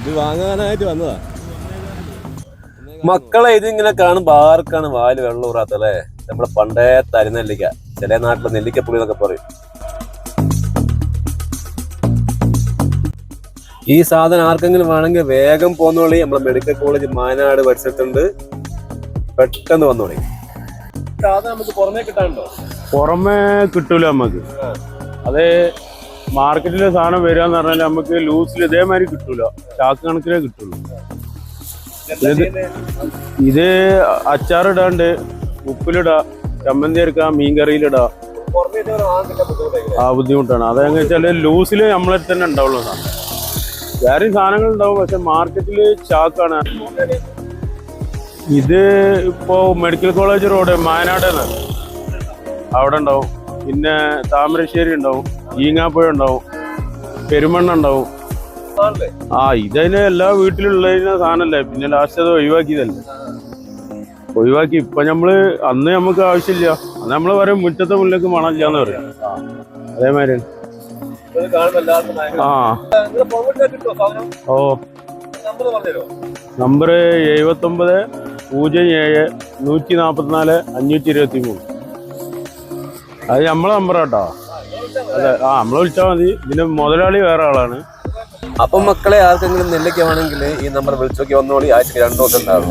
ഇത് വാങ്ങാനായിട്ട് വന്നതാ. മക്കളെ ഇതിങ്ങനെ കാണുമ്പോ ആർക്കാണ് വാല് വെള്ളം ഊറാത്തല്ലേ? നമ്മളെ പണ്ടേ തരുന്നെല്ലിക്ക, ചില നാട്ടിലെ നെല്ലിക്കപ്പുളി എന്നൊക്കെ പറയും. ഈ സാധനം ആർക്കെങ്കിലും വേണമെങ്കിൽ വേഗം പോന്നോളി. നമ്മളെ മെഡിക്കൽ കോളേജ് മാനാട് പഠിച്ചിട്ടുണ്ട്, പെട്ടെന്ന് വന്നോളി. സാധനം നമുക്ക് പുറമേ കിട്ടാനുണ്ടോ? പുറമേ കിട്ടൂല നമുക്ക്. അത് മാർക്കറ്റിലെ സാധനം വരിക എന്ന് പറഞ്ഞാൽ നമുക്ക് ലൂസിൽ ഇതേമാതിരി കിട്ടൂല, ചാക്ക് കണക്കിലേ കിട്ടുള്ളൂ. ഇത് അച്ചാറിടാണ്ട്, ഉപ്പിലിടാ, ചമ്മന്തി എടുക്കാം, മീൻകറിയിലിടാ. ബുദ്ധിമുട്ടാണ്. അതെന്ന് വെച്ചാല് ലൂസില് നമ്മളെ തന്നെ ഉണ്ടാവുള്ളൂ സാധനം. വേറെയും സാധനങ്ങൾ ഉണ്ടാവും, പക്ഷെ മാർക്കറ്റില് ചാക്കാണ്. ഇത് ഇപ്പോ മെഡിക്കൽ കോളേജ് റോഡ് മാനാടാണ്, അവിടെ ഉണ്ടാവും. പിന്നെ താമരശ്ശേരി ഉണ്ടാവും, ഈങ്ങാപ്പുഴ ഉണ്ടാവും, പെരുമണ്ണ ഉണ്ടാവും. ഇതതിന് എല്ലാ വീട്ടിലുള്ളതിന് സാധനല്ലേ. പിന്നെ ലാസ്റ്റ് അത് ഒഴിവാക്കിയതല്ലേ, ഒഴിവാക്കി. ഇപ്പൊ നമ്മള് അന്ന് നമുക്ക് ആവശ്യമില്ല, അന്ന് നമ്മള് പറയും മുറ്റത്തെ മുല്ലേക്ക് മണമില്ല എന്ന് പറയും. അതേമാതിരി നമ്പർ 7907144523. അത് നമ്മളെ നമ്പറാട്ടോ. അതെ, നമ്മളെ വിളിച്ചാൽ മതി. ഇതിന്റെ മുതലാളി വേറെ ആളാണ്. അപ്പം മക്കളെ ആർക്കെങ്കിലും നെല്ലിക്ക വേണമെങ്കിൽ ഈ നമ്പർ വിളിച്ചോക്കി വന്നോളി. ആഴ്ചക്ക് 2 ദിവസം ഉണ്ടാവും.